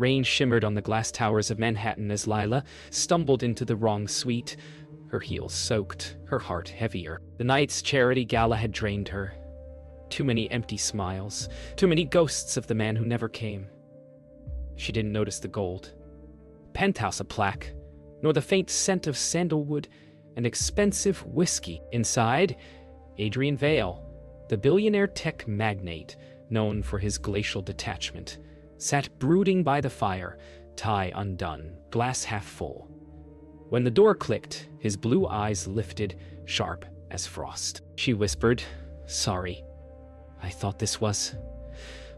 Rain shimmered on the glass towers of Manhattan as Lila stumbled into the wrong suite, her heels soaked, her heart heavier. The night's charity gala had drained her. Too many empty smiles, too many ghosts of the man who never came. She didn't notice the gold penthouse a plaque, nor the faint scent of sandalwood and expensive whiskey. Inside, Adrian Vale, the billionaire tech magnate known for his glacial detachment, sat brooding by the fire, tie undone, glass half full. When the door clicked, his blue eyes lifted, sharp as frost. She whispered, "Sorry. I thought this was..."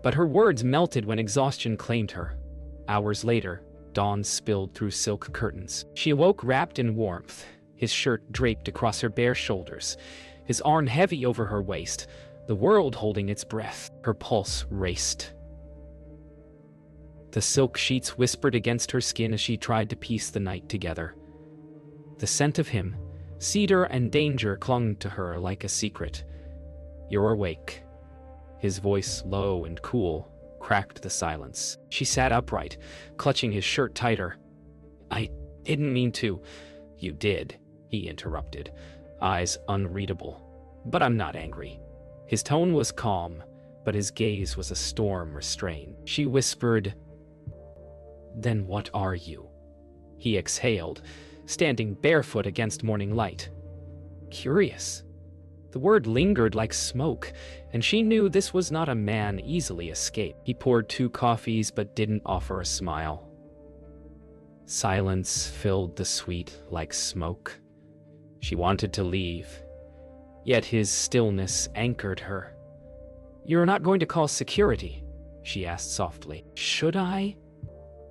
But her words melted when exhaustion claimed her. Hours later, dawn spilled through silk curtains. She awoke wrapped in warmth, his shirt draped across her bare shoulders, his arm heavy over her waist, the world holding its breath. Her pulse raced. The silk sheets whispered against her skin as she tried to piece the night together. The scent of him, cedar and danger, clung to her like a secret. "You're awake." His voice, low and cool, cracked the silence. She sat upright, clutching his shirt tighter. "I didn't mean to." "You did," he interrupted, eyes unreadable. "But I'm not angry." His tone was calm, but his gaze was a storm restrained. She whispered, "Then what are you?" He exhaled, standing barefoot against morning light. "Curious." The word lingered like smoke, and she knew this was not a man easily escaped. He poured 2 coffees but didn't offer a smile. Silence filled the suite like smoke. She wanted to leave, yet his stillness anchored her. "You're not going to call security?" she asked softly. "Should I?"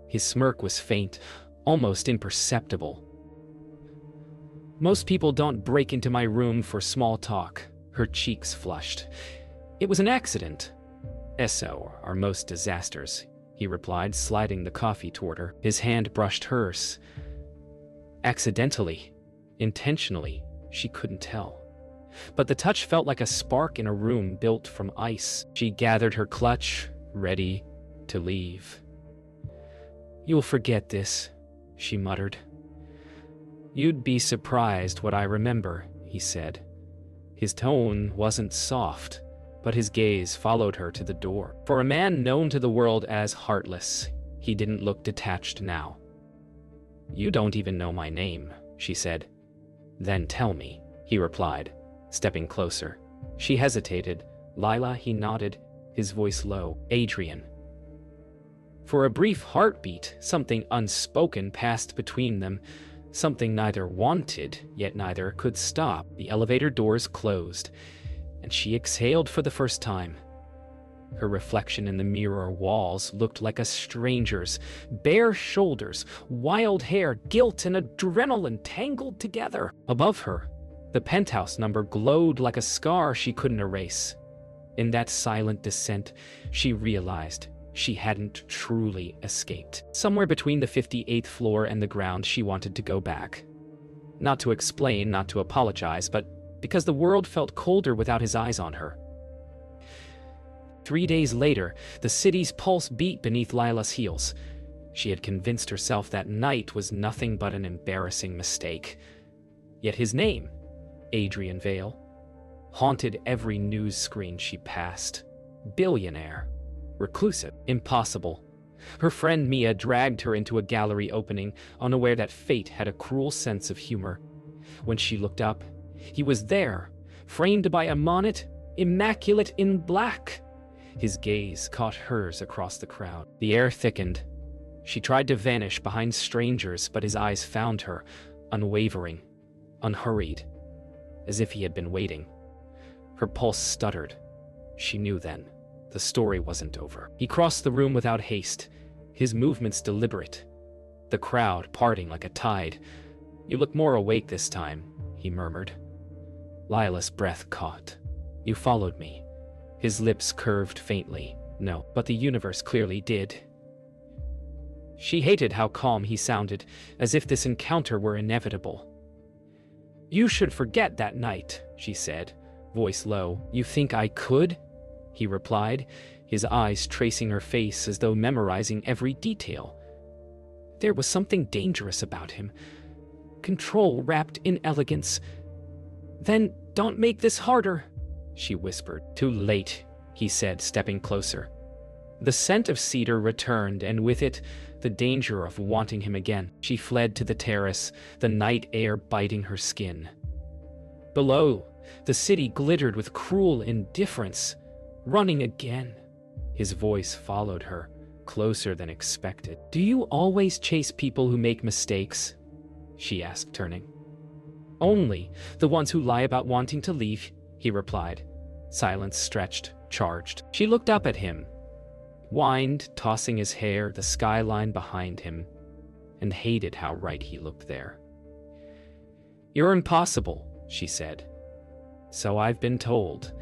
His smirk was faint, almost imperceptible. "Most people don't break into my room for small talk." Her cheeks flushed. "It was an accident." "So are most disasters," he replied, sliding the coffee toward her. His hand brushed hers. Accidentally, intentionally, she couldn't tell. But the touch felt like a spark in a room built from ice. She gathered her clutch, ready to leave. "You'll forget this," she muttered. "You'd be surprised what I remember," he said. His tone wasn't soft, but his gaze followed her to the door. For a man known to the world as heartless, he didn't look detached now. "You don't even know my name," she said. "Then tell me," he replied, stepping closer. She hesitated. "Lila," he nodded, his voice low. "Adrian." For a brief heartbeat, something unspoken passed between them, something neither wanted, yet neither could stop. The elevator doors closed, and she exhaled for the first time. Her reflection in the mirror walls looked like a stranger's, bare shoulders, wild hair, guilt and adrenaline tangled together. Above her, the penthouse number glowed like a scar she couldn't erase. In that silent descent, she realized she hadn't truly escaped. Somewhere between the 58th floor and the ground, she wanted to go back. Not to explain, not to apologize, but because the world felt colder without his eyes on her. 3 days later, the city's pulse beat beneath Lila's heels. She had convinced herself that night was nothing but an embarrassing mistake. Yet his name, Adrian Vale, haunted every news screen she passed. Billionaire. Reclusive. Impossible. Her friend Mia dragged her into a gallery opening, unaware that fate had a cruel sense of humor. When she looked up, he was there, framed by a monument, immaculate in black. His gaze caught hers across the crowd. The air thickened. She tried to vanish behind strangers, but his eyes found her, unwavering, unhurried, as if he had been waiting. Her pulse stuttered. She knew then. The story wasn't over. He crossed the room without haste, his movements deliberate, the crowd parting like a tide. "You look more awake this time," he murmured. Lila's breath caught. "You followed me." His lips curved faintly. "No, but the universe clearly did." She hated how calm he sounded, as if this encounter were inevitable. "You should forget that night," she said, voice low. "You think I could?" he replied, his eyes tracing her face as though memorizing every detail. There was something dangerous about him. Control wrapped in elegance. "Then don't make this harder," she whispered. "Too late," he said, stepping closer. The scent of cedar returned, and with it, the danger of wanting him again. She fled to the terrace, the night air biting her skin. Below, the city glittered with cruel indifference. "Running again." His voice followed her, closer than expected. "Do you always chase people who make mistakes?" she asked, turning. "Only the ones who lie about wanting to leave," he replied. Silence stretched, charged. She looked up at him, whined, tossing his hair, the skyline behind him, and hated how right he looked there. "You're impossible," she said. "So I've been told."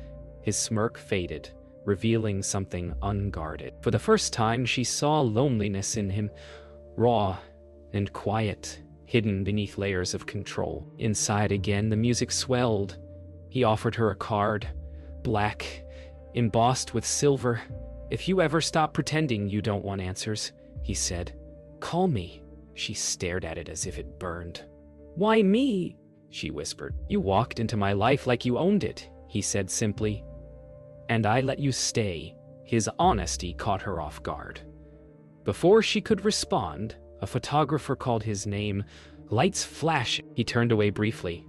His smirk faded, revealing something unguarded. For the first time, she saw loneliness in him, raw and quiet, hidden beneath layers of control. Inside again, the music swelled. He offered her a card, black, embossed with silver. "If you ever stop pretending you don't want answers," he said, "call me." She stared at it as if it burned. "Why me?" she whispered. "You walked into my life like you owned it," he said simply. "And I let you stay." His honesty caught her off guard. Before she could respond, a photographer called his name. Lights flashing. He turned away briefly,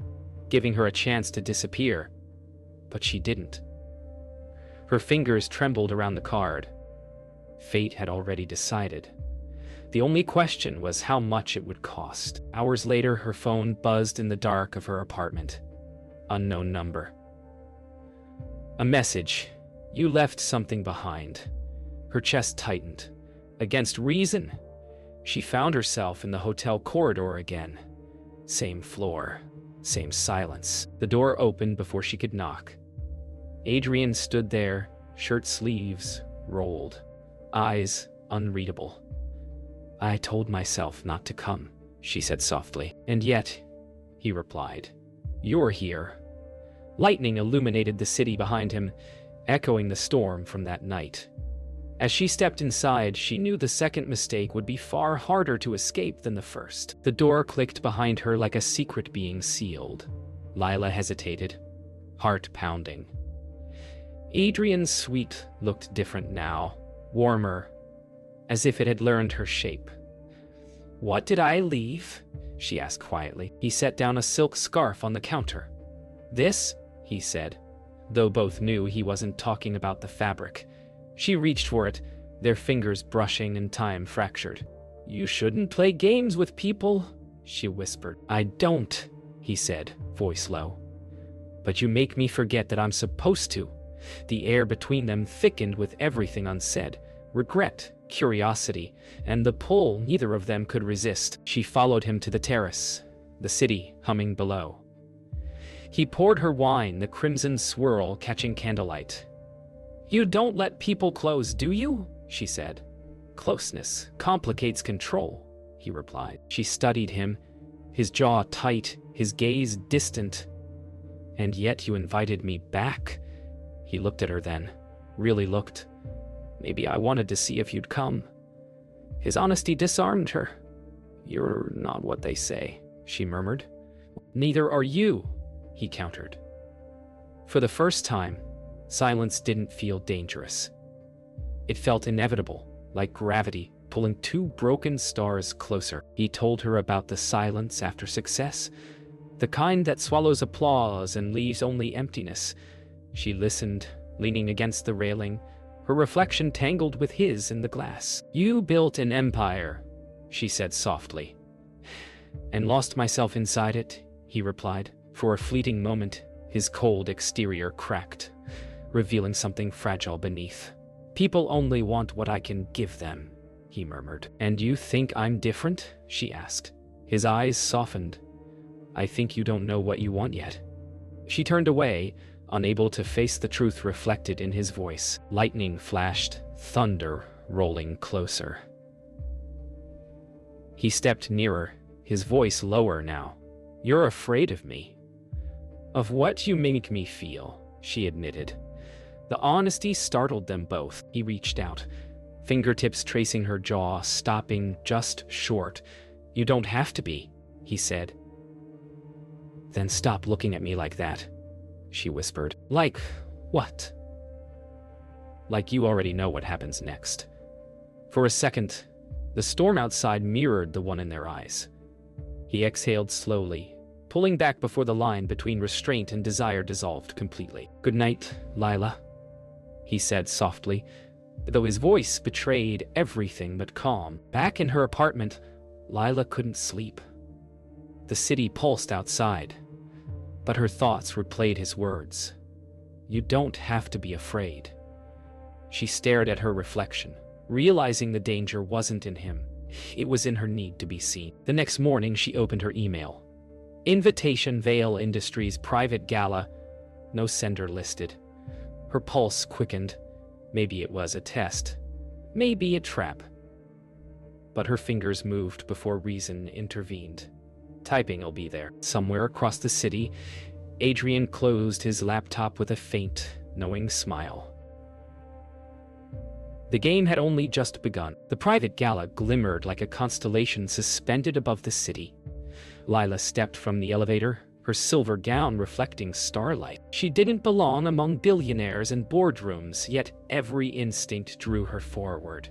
giving her a chance to disappear. But she didn't. Her fingers trembled around the card. Fate had already decided. The only question was how much it would cost. Hours later, her phone buzzed in the dark of her apartment. Unknown number. A message. "You left something behind." Her chest tightened. Against reason, she found herself in the hotel corridor again. Same floor, same silence. The door opened before she could knock. Adrian stood there, shirt sleeves rolled, eyes unreadable. "I told myself not to come," she said softly. "And yet," he replied, "you're here." Lightning illuminated the city behind him, echoing the storm from that night. As she stepped inside, she knew the second mistake would be far harder to escape than the first. The door clicked behind her like a secret being sealed. Lila hesitated, heart pounding. Adrian's suite looked different now, warmer, as if it had learned her shape. "What did I leave?" she asked quietly. He set down a silk scarf on the counter. "This?" he said, though both knew he wasn't talking about the fabric. She reached for it, their fingers brushing and time fractured. "You shouldn't play games with people," she whispered. "I don't," he said, voice low. "But you make me forget that I'm supposed to." The air between them thickened with everything unsaid, regret, curiosity, and the pull neither of them could resist. She followed him to the terrace, the city humming below. He poured her wine, the crimson swirl catching candlelight. "You don't let people close, do you?" she said. "Closeness complicates control," he replied. She studied him, his jaw tight, his gaze distant. "And yet you invited me back." He looked at her then, really looked. "Maybe I wanted to see if you'd come." His honesty disarmed her. "You're not what they say," she murmured. "Neither are you," he countered. For the first time, silence didn't feel dangerous. It felt inevitable, like gravity pulling two broken stars closer. He told her about the silence after success, the kind that swallows applause and leaves only emptiness. She listened, leaning against the railing, her reflection tangled with his in the glass. "You built an empire," she said softly. "And lost myself inside it," he replied. For a fleeting moment, his cold exterior cracked, revealing something fragile beneath. "People only want what I can give them," he murmured. "And you think I'm different?" she asked. His eyes softened. "I think you don't know what you want yet." She turned away, unable to face the truth reflected in his voice. Lightning flashed, thunder rolling closer. He stepped nearer, his voice lower now. "You're afraid of me." "Of what you make me feel," she admitted. The honesty startled them both. He reached out, fingertips tracing her jaw, stopping just short. "You don't have to be," he said. "Then stop looking at me like that," she whispered. "Like what?" "Like you already know what happens next." For a second, the storm outside mirrored the one in their eyes. He exhaled slowly, pulling back before the line between restraint and desire dissolved completely. "Good night, Lila," he said softly, though his voice betrayed everything but calm. Back in her apartment, Lila couldn't sleep. The city pulsed outside, but her thoughts replayed his words. "You don't have to be afraid." She stared at her reflection, realizing the danger wasn't in him. It was in her need to be seen. The next morning, she opened her email. Invitation, Vale Industries private gala. No sender listed. Her pulse quickened. Maybe it was a test. Maybe a trap. But her fingers moved before reason intervened. Typing'll be there. Somewhere across the city, Adrian closed his laptop with a faint, knowing smile. The game had only just begun. The private gala glimmered like a constellation suspended above the city. Lila stepped from the elevator, her silver gown reflecting starlight. She didn't belong among billionaires and boardrooms, yet every instinct drew her forward.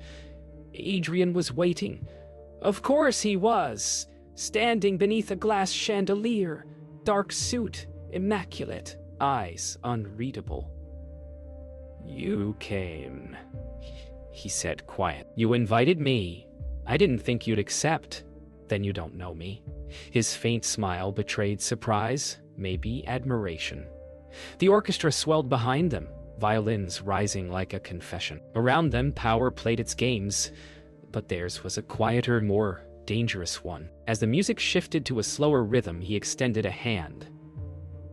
Adrian was waiting. Of course he was, standing beneath a glass chandelier, dark suit, immaculate, eyes unreadable. "You came," he said quiet. "You invited me. I didn't think you'd accept. Then you don't know me." His faint smile betrayed surprise, maybe admiration. The orchestra swelled behind them, violins rising like a confession. Around them, power played its games, but theirs was a quieter, more dangerous one. As the music shifted to a slower rhythm, he extended a hand.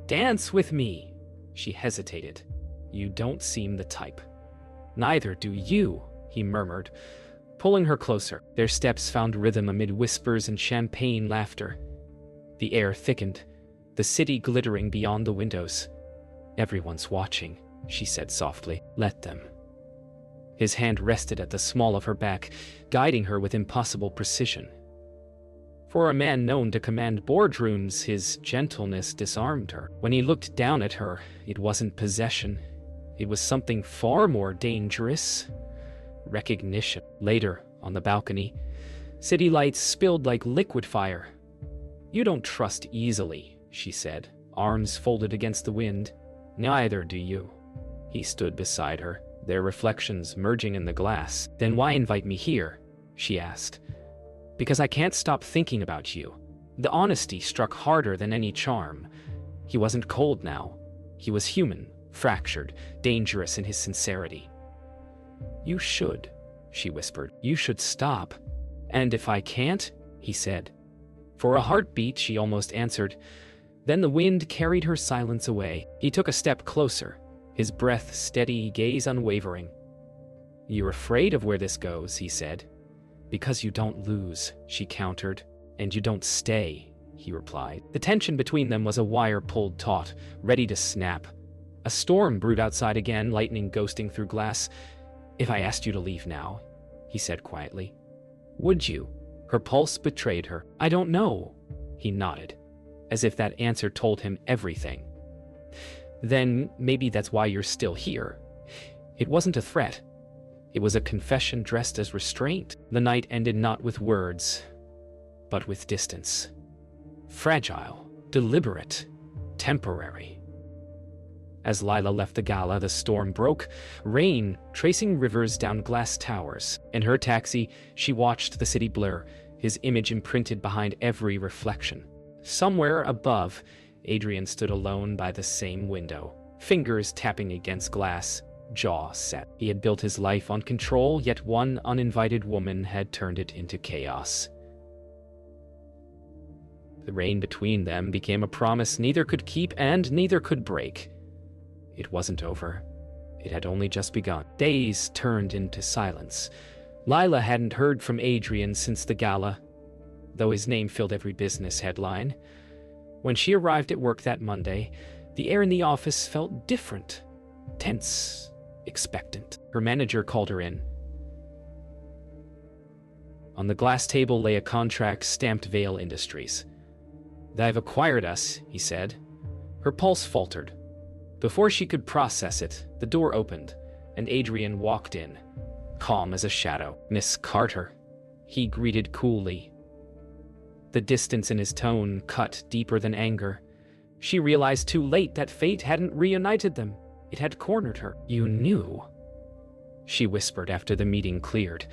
"Dance with me." She hesitated. "You don't seem the type." "Neither do you," he murmured, pulling her closer. Their steps found rhythm amid whispers and champagne laughter. The air thickened, the city glittering beyond the windows. "Everyone's watching," she said softly. "Let them." His hand rested at the small of her back, guiding her with impossible precision. For a man known to command boardrooms, his gentleness disarmed her. When he looked down at her, it wasn't possession. It was something far more dangerous. Recognition. Later, on the balcony, city lights spilled like liquid fire. "You don't trust easily," she said, arms folded against the wind. "Neither do you." He stood beside her, their reflections merging in the glass. "Then why invite me here?" she asked. "Because I can't stop thinking about you." The honesty struck harder than any charm. He wasn't cold now. He was human, fractured, dangerous in his sincerity. "You should," she whispered. "You should stop." "And if I can't?" he said. For a heartbeat, she almost answered. Then the wind carried her silence away. He took a step closer, his breath steady, gaze unwavering. "You're afraid of where this goes," he said. "Because you don't lose," she countered. "And you don't stay," he replied. The tension between them was a wire pulled taut, ready to snap. A storm brewed outside again, lightning ghosting through glass. "If I asked you to leave now," he said quietly, "would you?" Her pulse betrayed her. "I don't know," he nodded, as if that answer told him everything. "Then maybe that's why you're still here." It wasn't a threat. It was a confession dressed as restraint. The night ended not with words, but with distance. Fragile, deliberate, temporary. As Lila left the gala, the storm broke, rain tracing rivers down glass towers. In her taxi, she watched the city blur, his image imprinted behind every reflection. Somewhere above, Adrian stood alone by the same window, fingers tapping against glass, jaw set. He had built his life on control, yet one uninvited woman had turned it into chaos. The rain between them became a promise neither could keep and neither could break. It wasn't over. It had only just begun. Days turned into silence. Lila hadn't heard from Adrian since the gala, though his name filled every business headline. When she arrived at work that Monday, the air in the office felt different, tense, expectant. Her manager called her in. On the glass table lay a contract stamped Vale Industries. "They've acquired us," he said. Her pulse faltered. Before she could process it, the door opened, and Adrian walked in, calm as a shadow. "Miss Carter," he greeted coolly. The distance in his tone cut deeper than anger. She realized too late that fate hadn't reunited them. It had cornered her. "You knew," she whispered after the meeting cleared.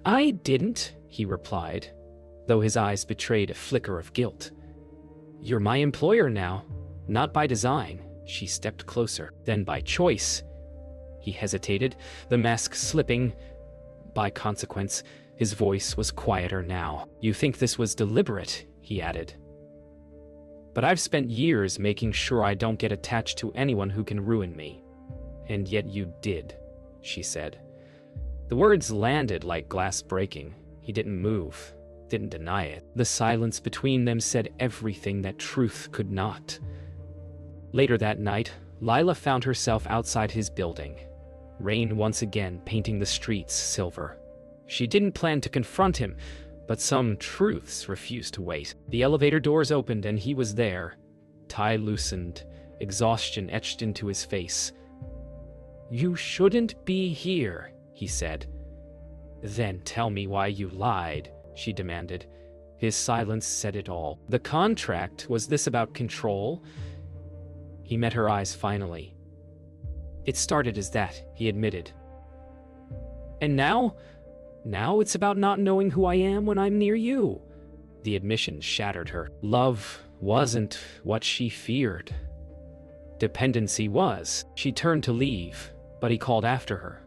"I didn't," he replied, though his eyes betrayed a flicker of guilt. "You're my employer now, not by design." She stepped closer. "Then by choice." He hesitated, the mask slipping. By consequence, his voice was quieter now. "You think this was deliberate," he added. "But I've spent years making sure I don't get attached to anyone who can ruin me." "And yet you did," she said. The words landed like glass breaking. He didn't move, didn't deny it. The silence between them said everything that truth could not. Later that night, Lila found herself outside his building, rain once again painting the streets silver. She didn't plan to confront him, but some truths refused to wait. The elevator doors opened and he was there, tie loosened, exhaustion etched into his face. "You shouldn't be here," he said. "Then tell me why you lied," she demanded. His silence said it all. The contract, was this about control? He met her eyes finally. "It started as that," he admitted. "And now? Now it's about not knowing who I am when I'm near you." The admission shattered her. Love wasn't what she feared. Dependency was. She turned to leave, but he called after her.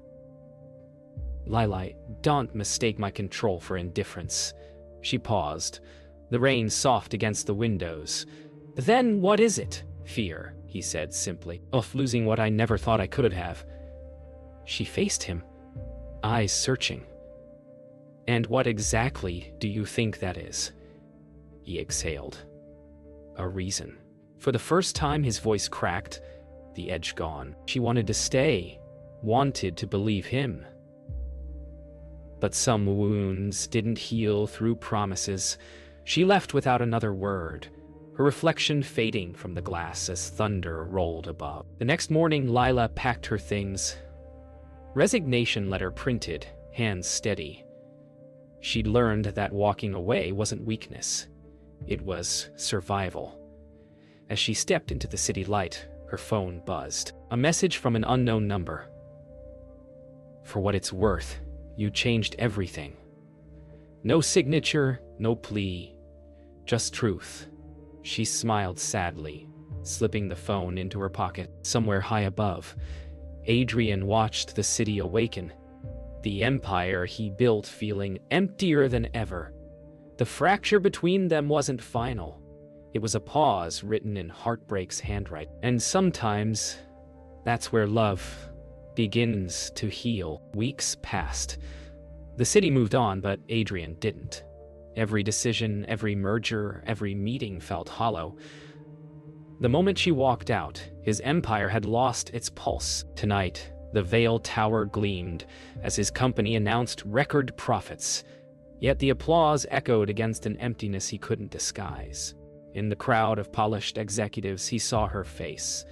"Lila, don't mistake my control for indifference." She paused, the rain soft against the windows. "Then what is it?" "Fear," he said simply, "of losing what I never thought I could have." She faced him, eyes searching. "And what exactly do you think that is?" He exhaled. "A reason." For the first time his voice cracked, the edge gone. She wanted to stay, wanted to believe him. But some wounds didn't heal through promises. She left without another word, her reflection fading from the glass as thunder rolled above. The next morning, Lila packed her things. Resignation letter printed, hands steady. She'd learned that walking away wasn't weakness. It was survival. As she stepped into the city light, her phone buzzed. A message from an unknown number. "For what it's worth, you changed everything." No signature, no plea, just truth. She smiled sadly, slipping the phone into her pocket. Somewhere high above, Adrian watched the city awaken, the empire he built feeling emptier than ever. The fracture between them wasn't final. It was a pause written in heartbreak's handwriting. And sometimes, that's where love begins to heal. Weeks passed. The city moved on, but Adrian didn't. Every decision, every merger, every meeting felt hollow. The moment she walked out, his empire had lost its pulse. Tonight, the Vale Tower gleamed as his company announced record profits. Yet the applause echoed against an emptiness he couldn't disguise. In the crowd of polished executives, he saw her face,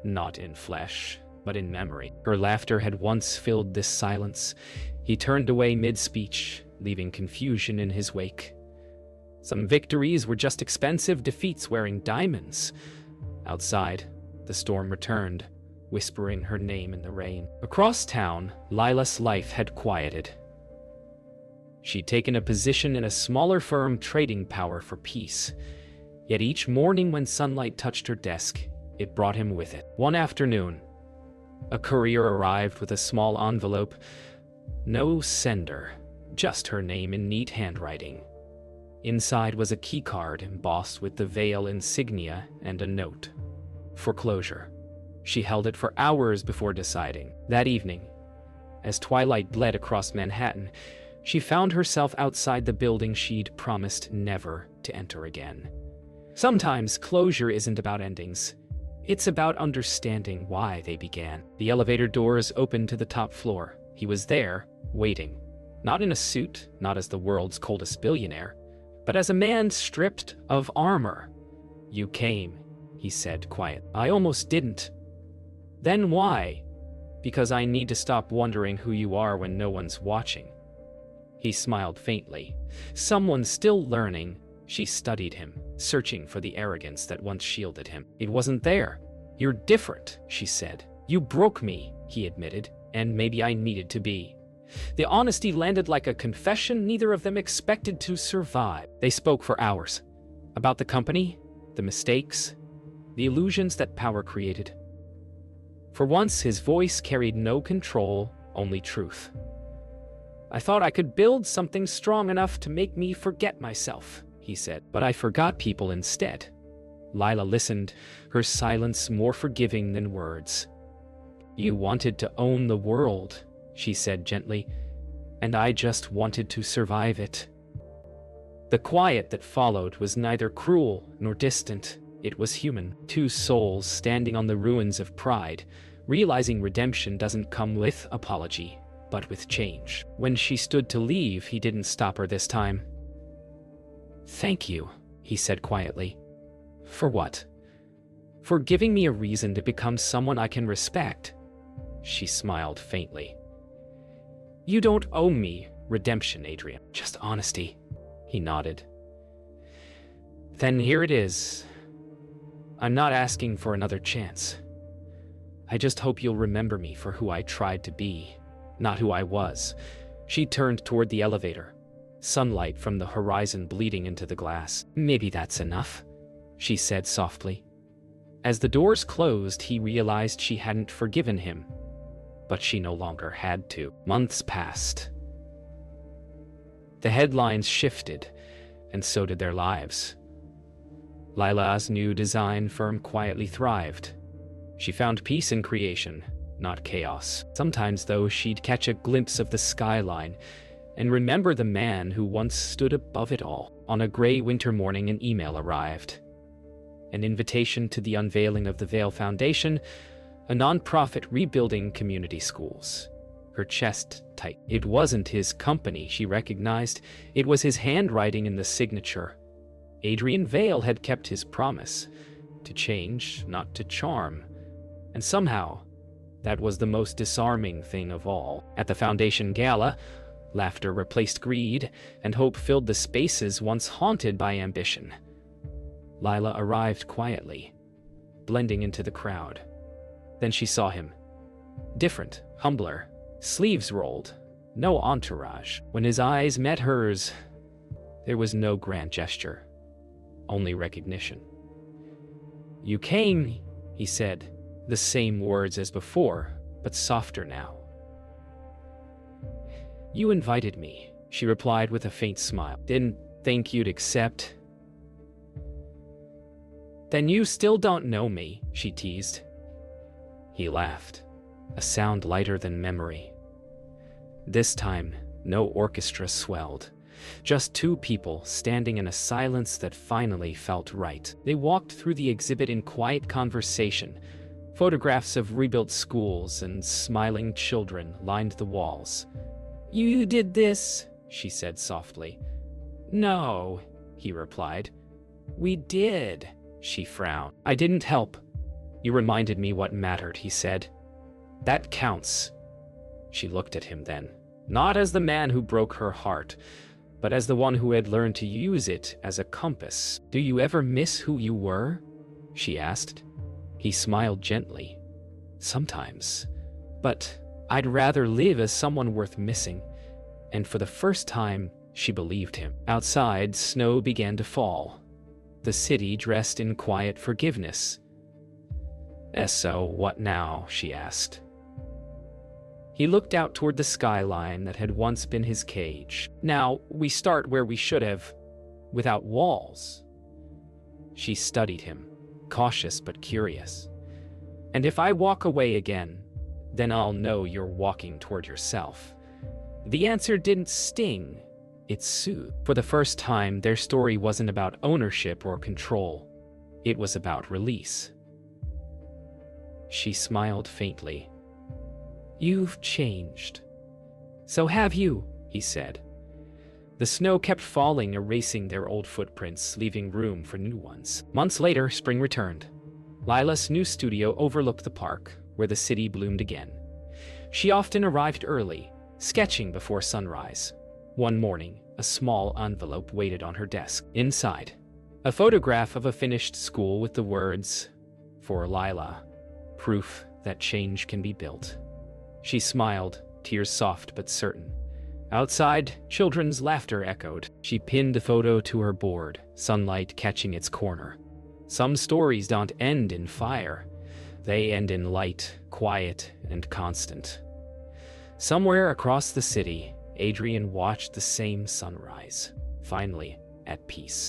not in flesh, but in memory. Her laughter had once filled this silence. He turned away mid-speech, leaving confusion in his wake. Some victories were just expensive defeats wearing diamonds. Outside, the storm returned, whispering her name in the rain. Across town, Lila's life had quieted. She'd taken a position in a smaller firm trading power for peace. Yet each morning when sunlight touched her desk, it brought him with it. One afternoon, a courier arrived with a small envelope. No sender, just her name in neat handwriting. Inside was a keycard embossed with the Vale insignia and a note. Foreclosure. She held it for hours before deciding. That evening, as twilight bled across Manhattan, she found herself outside the building she'd promised never to enter again. Sometimes closure isn't about endings. It's about understanding why they began. The elevator doors opened to the top floor. He was there, waiting. Not in a suit, not as the world's coldest billionaire, but as a man stripped of armor. "You came," he said quiet. "I almost didn't." "Then why?" "Because I need to stop wondering who you are when no one's watching." He smiled faintly. Someone still learning. She studied him, searching for the arrogance that once shielded him. It wasn't there. "You're different," she said. "You broke me," he admitted, "and maybe I needed to be." The honesty landed like a confession neither of them expected to survive. They spoke for hours. About the company, the mistakes, the illusions that power created. For once, his voice carried no control, only truth. "I thought I could build something strong enough to make me forget myself," he said. "But I forgot people instead." Lila listened, her silence more forgiving than words. "You wanted to own the world," she said gently, "and I just wanted to survive it." The quiet that followed was neither cruel nor distant. It was human. Two souls standing on the ruins of pride, realizing redemption doesn't come with apology, but with change. When she stood to leave, he didn't stop her this time. "Thank you," he said quietly. "For what?" "For giving me a reason to become someone I can respect." She smiled faintly. "You don't owe me redemption, Adrian. Just honesty." He nodded. "Then here it is. I'm not asking for another chance. I just hope you'll remember me for who I tried to be, not who I was." She turned toward the elevator, sunlight from the horizon bleeding into the glass. "Maybe that's enough," she said softly. As the doors closed, he realized she hadn't forgiven him, but she no longer had to. Months passed. The headlines shifted, and so did their lives. Lila's new design firm quietly thrived. She found peace in creation, not chaos. Sometimes, though, she'd catch a glimpse of the skyline and remember the man who once stood above it all. On a gray winter morning, an email arrived. An invitation to the unveiling of the Vale Foundation, a nonprofit rebuilding community schools. Her chest tight. It wasn't his company, she recognized. It was his handwriting in the signature. Adrian Vale had kept his promise. To change, not to charm. And somehow, that was the most disarming thing of all. At the Foundation Gala, laughter replaced greed, and hope filled the spaces once haunted by ambition. Lila arrived quietly, blending into the crowd. Then she saw him. Different, humbler, sleeves rolled, no entourage. When his eyes met hers, there was no grand gesture, only recognition. "You came," he said, the same words as before, but softer now. "You invited me," she replied with a faint smile. "Didn't think you'd accept." "Then you still don't know me," she teased. He laughed, a sound lighter than memory. This time, no orchestra swelled. Just two people standing in a silence that finally felt right. They walked through the exhibit in quiet conversation. Photographs of rebuilt schools and smiling children lined the walls. "You did this," she said softly. "No," he replied. "We did," she frowned. "I didn't help. You reminded me what mattered," he said. "That counts." She looked at him then, not as the man who broke her heart, but as the one who had learned to use it as a compass. "Do you ever miss who you were?" she asked. He smiled gently. "Sometimes. But I'd rather live as someone worth missing." And for the first time, she believed him. Outside, snow began to fall. The city dressed in quiet forgiveness. "So what now?" she asked. He looked out toward the skyline that had once been his cage. "Now, we start where we should have, without walls." She studied him, cautious but curious. "And if I walk away again, then I'll know you're walking toward yourself." The answer didn't sting, it soothed. For the first time, their story wasn't about ownership or control. It was about release. She smiled faintly. "You've changed." "So have you," he said. The snow kept falling, erasing their old footprints, leaving room for new ones. Months later, spring returned. Lila's new studio overlooked the park, where the city bloomed again. She often arrived early, sketching before sunrise. One morning, a small envelope waited on her desk. Inside, a photograph of a finished school with the words, "For Lila, proof that change can be built." She smiled, tears soft but certain. Outside, children's laughter echoed. She pinned the photo to her board, sunlight catching its corner. Some stories don't end in fire. They end in light, quiet, and constant. Somewhere across the city, Adrian watched the same sunrise, finally at peace.